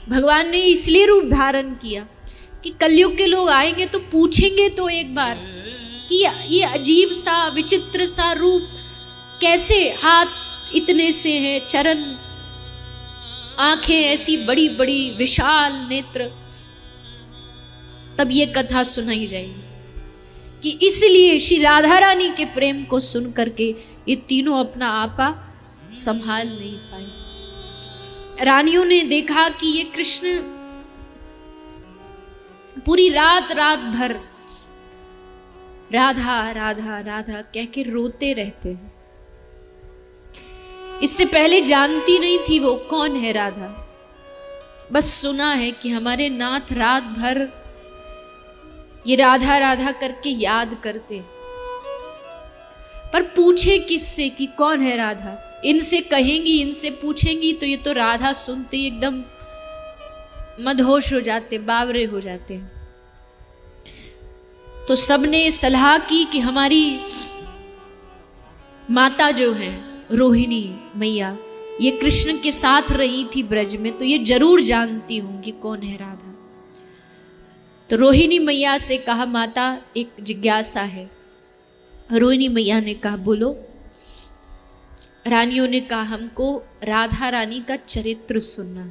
भगवान ने इसलिए रूप धारण किया कि कलयुग के लोग आएंगे तो पूछेंगे तो एक बार कि ये अजीब सा विचित्र सा रूप कैसे, हाथ इतने से हैं, चरण, आंखें ऐसी बड़ी बड़ी, विशाल नेत्र। तब ये कथा सुनाई जाएगी कि इसलिए श्री राधा रानी के प्रेम को सुन करके ये तीनों अपना आपा संभाल नहीं पाए। रानियों ने देखा कि ये कृष्ण पूरी रात भर राधा राधा राधा कह के रोते रहते हैं। इससे पहले जानती नहीं थी वो कौन है राधा, बस सुना है कि हमारे नाथ रात भर ये राधा राधा करके याद करते, पर पूछे किससे कि कौन है राधा। इनसे कहेंगी, इनसे पूछेंगी तो ये तो राधा सुनते ही एकदम मदहोश हो जाते, बावरे हो जाते हैं। तो सबने सलाह की कि हमारी माता जो है रोहिणी मैया, ये कृष्ण के साथ रही थी ब्रज में, तो ये जरूर जानती होंगी कौन है राधा। तो रोहिणी मैया से कहा, माता एक जिज्ञासा है। रोहिणी मैया ने कहा, बोलो। रानियों ने कहा, हमको राधा रानी का चरित्र सुनना।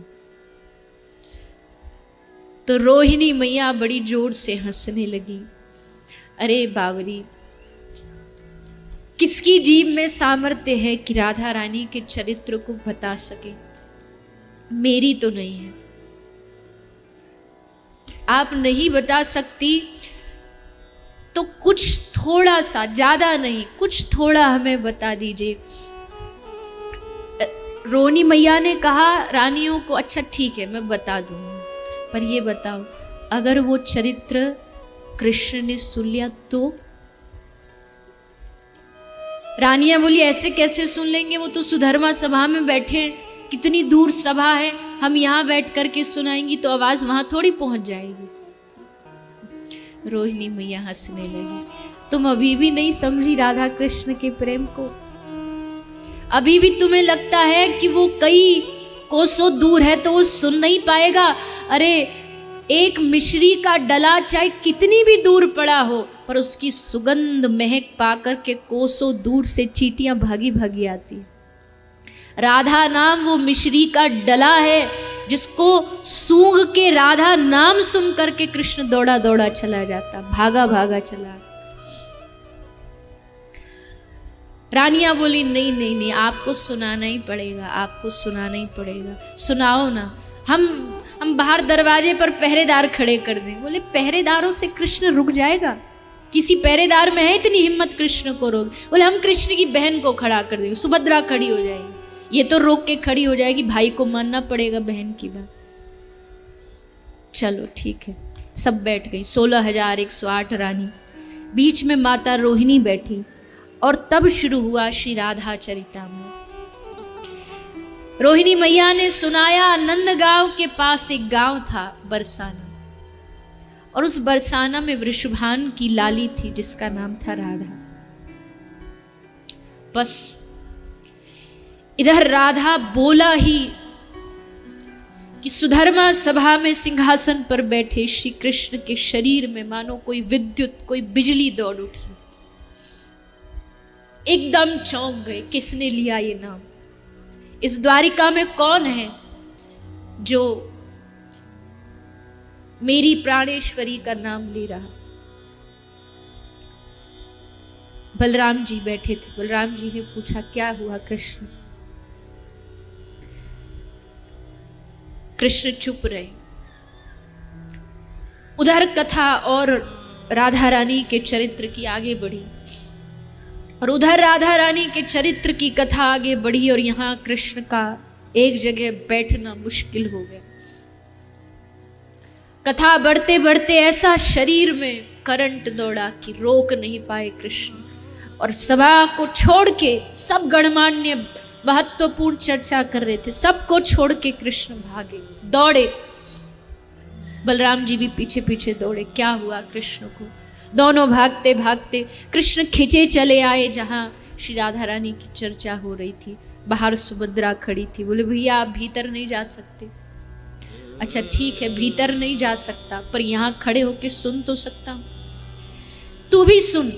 तो रोहिणी मैया बड़ी जोर से हंसने लगी। अरे बावरी, किसकी जीभ में सामर्थ्य है कि राधा रानी के चरित्र को बता सके? मेरी तो नहीं है। आप नहीं बता सकती तो कुछ थोड़ा सा, ज्यादा नहीं, कुछ थोड़ा हमें बता दीजिए। रोहिणी मैया ने कहा रानियों को, अच्छा ठीक है मैं बता दूंगी, पर ये बताओ अगर वो चरित्र कृष्ण ने सुन लिया तो? रानियां बोली, ऐसे कैसे सुन लेंगे, वो तो सुधर्मा सभा में बैठे हैं, कितनी दूर सभा है, हम यहां बैठ करके सुनाएंगी तो आवाज वहां थोड़ी पहुंच जाएगी। रोहिणी मैया हंसने लगी। तुम अभी भी नहीं समझी राधा कृष्ण के प्रेम को? अभी भी तुम्हें लगता है कि वो कई कोसों दूर है तो वो सुन नहीं पाएगा? अरे एक मिश्री का डला चाहे कितनी भी दूर पड़ा हो, पर उसकी सुगंध महक पाकर के कोसों दूर से चींटियां भागी भागी आती। राधा नाम वो मिश्री का डला है जिसको सूंघ के राधा नाम सुन करके कृष्ण दौड़ा दौड़ा चला जाता, भागा भागा चला। रानियां बोली, नहीं नहीं नहीं, आपको सुनाना ही पड़ेगा, आपको सुनाना ही पड़ेगा, सुनाओ ना। हम बाहर दरवाजे पर पहरेदार खड़े कर दें। बोले, पहरेदारों से कृष्ण रुक जाएगा? किसी पहरेदार में है इतनी हिम्मत कृष्ण को रोक? बोले, हम कृष्ण की बहन को खड़ा कर देंगे, सुभद्रा खड़ी हो जाएगी, ये तो रोक के खड़ी हो जाएगी, भाई को मानना पड़ेगा बहन की बात। चलो ठीक है, सब बैठ गई, 16,108 रानी, बीच में माता रोहिणी बैठी, और तब शुरू हुआ श्री राधा चरितामृत। रोहिणी मैया ने सुनाया, नंदगांव के पास एक गांव था बरसाना, और उस बरसाना में वृषभान की लाली थी जिसका नाम था राधा। बस इधर राधा बोला ही कि सुधर्मा सभा में सिंहासन पर बैठे श्री कृष्ण के शरीर में मानो कोई विद्युत, कोई बिजली दौड़ उठी। एकदम चौंक गए, किसने लिया ये नाम? इस द्वारिका में कौन है जो मेरी प्राणेश्वरी का नाम ले रहा? बलराम जी बैठे थे। बलराम जी ने पूछा, क्या हुआ कृष्ण? कृष्ण चुप रहे। उधर कथा और राधा रानी के चरित्र की आगे बढ़ी, और उधर राधा रानी के चरित्र की कथा आगे बढ़ी, और यहां कृष्ण का एक जगह बैठना मुश्किल हो गया। कथा बढ़ते बढ़ते ऐसा शरीर में करंट दौड़ा कि रोक नहीं पाए कृष्ण, और सभा को छोड़ के, सब गणमान्य महत्वपूर्ण चर्चा कर रहे थे, सबको छोड़ के कृष्ण भागे, दौड़े। बलराम जी भी पीछे पीछे दौड़े। क्या हुआ कृष्ण को? दोनों भागते भागते कृष्ण खिंचे चले आए जहां श्री राधा रानी की चर्चा हो रही थी। बाहर सुभद्रा खड़ी थी। बोले, भैया आप भीतर नहीं जा सकते। अच्छा ठीक है, भीतर नहीं जा सकता, पर यहां खड़े होके सुन तो सकता हूं। तू भी सुन।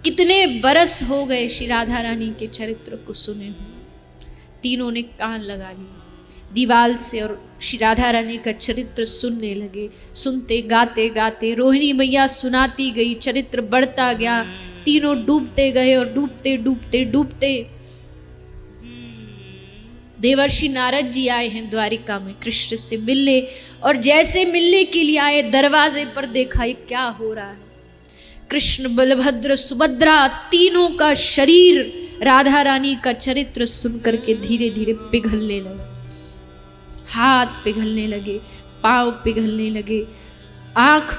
कितने बरस हो गए श्री राधा रानी के चरित्र को सुने हुए। तीनों ने कान लगा लिए दीवाल से और श्री राधा रानी का चरित्र सुनने लगे। सुनते गाते गाते रोहिणी मैया सुनाती गई, चरित्र बढ़ता गया। तीनों डूबते गए और डूबते डूबते डूबते देवर्षि नारद जी आए हैं द्वारिका में कृष्ण से मिलने, और जैसे मिलने के लिए आए दरवाजे पर देखा ये क्या हो रहा है। कृष्ण, बलभद्र, सुभद्रा तीनों का शरीर राधा रानी का चरित्र सुन करके धीरे धीरे पिघलने लगा। हाथ पिघलने लगे, पांव पिघलने लगे, आंख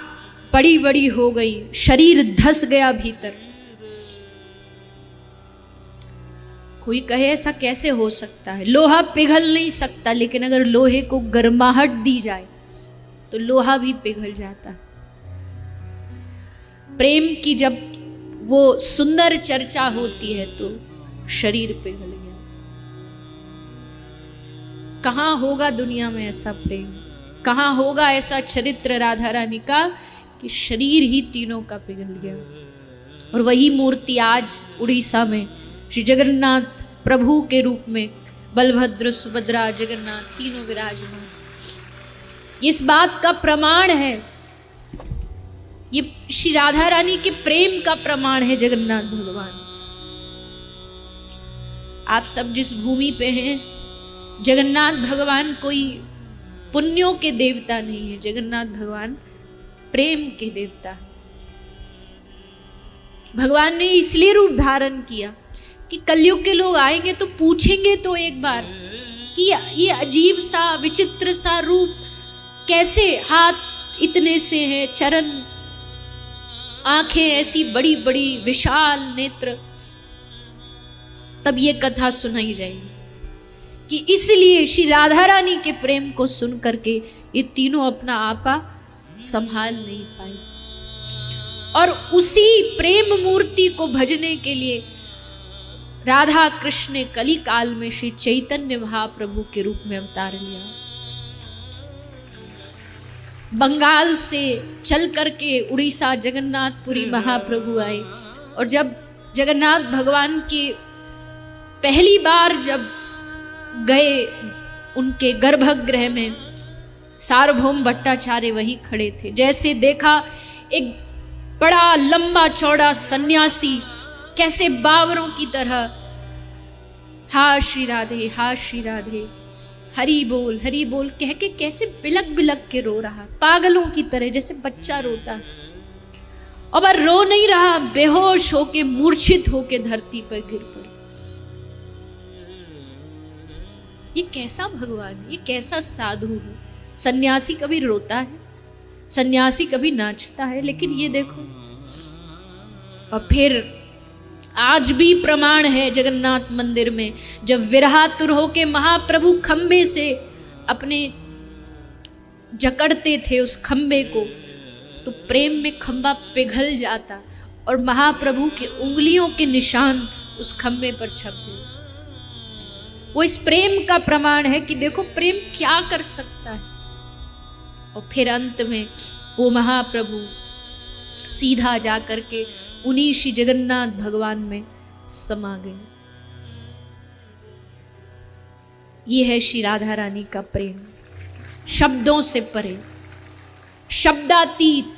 बड़ी बड़ी हो गई, शरीर धस गया भीतर। कोई कहे ऐसा कैसे हो सकता है, लोहा पिघल नहीं सकता, लेकिन अगर लोहे को गर्माहट दी जाए तो लोहा भी पिघल जाता। प्रेम की जब वो सुंदर चर्चा होती है तो शरीर पिघल गया। कहां होगा दुनिया में ऐसा प्रेम, कहां होगा ऐसा चरित्र राधा रानी का कि शरीर ही तीनों का पिघल गया। और वही मूर्ति आज उड़ीसा में श्री जगन्नाथ प्रभु के रूप में बलभद्र, सुभद्रा, जगन्नाथ तीनों विराजमान। इस बात का प्रमाण है, ये श्री राधा रानी के प्रेम का प्रमाण है जगन्नाथ भगवान। आप सब जिस भूमि पे हैं, जगन्नाथ भगवान कोई पुण्यों के देवता नहीं है, जगन्नाथ भगवान प्रेम के देवता। भगवान ने इसलिए रूप धारण किया कि कलयुग के लोग आएंगे तो पूछेंगे तो एक बार कि ये अजीब सा विचित्र सा रूप कैसे, हाथ इतने से हैं, चरण, आंखें ऐसी बड़ी बड़ी, विशाल नेत्र। तब ये कथा सुनाई जाएगी कि इसलिए श्री राधा रानी के प्रेम को सुन करके ये तीनों अपना आपा संभाल नहीं पाए, और उसी प्रेम मूर्ति को भजने के लिए राधा कृष्ण ने कली काल में श्री चैतन्य महाप्रभु के रूप में अवतार लिया। बंगाल से चल करके उड़ीसा जगन्नाथपुरी महाप्रभु आए, और जब जगन्नाथ भगवान के पहली बार जब गए उनके गर्भगृह में, सार्वभौम भट्टाचार्य वहीं खड़े थे। जैसे देखा एक बड़ा लंबा चौड़ा सन्यासी कैसे बावरों की तरह हा श्री राधे, हा श्री राधे, हरि बोल कह के कैसे बिलक बिलक के रो रहा, पागलों की तरह, जैसे बच्चा रोता। और वह रो नहीं रहा, बेहोश होके मूर्छित होके धरती पर गिर पड़े। ये कैसा भगवान है, ये कैसा साधु है। सन्यासी कभी रोता है, सन्यासी कभी नाचता है, लेकिन ये देखो। और फिर आज भी प्रमाण है जगन्नाथ मंदिर में, जब विरहातुर होके महाप्रभु खंबे से अपने जकड़ते थे उस खंबे को, तो प्रेम में खंबा पिघल जाता और महाप्रभु के उंगलियों के निशान उस खंबे पर छप गए। वो इस प्रेम का प्रमाण है कि देखो प्रेम क्या कर सकता है। और फिर अंत में वो महाप्रभु सीधा जा करके उन्हीं श्री जगन्नाथ भगवान में समा गए। ये है श्री राधा रानी का प्रेम, शब्दों से परे, शब्दातीत।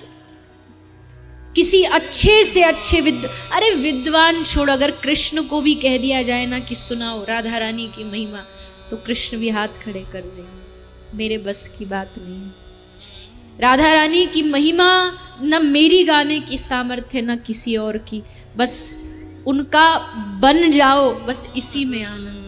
किसी अच्छे से अच्छे अरे विद्वान छोड़, अगर कृष्ण को भी कह दिया जाए ना कि सुनाओ राधा रानी की महिमा, तो कृष्ण भी हाथ खड़े कर देंगे, मेरे बस की बात नहीं है। राधा रानी की महिमा न मेरी गाने की सामर्थ्य न किसी और की, बस उनका बन जाओ, बस इसी में आनंद।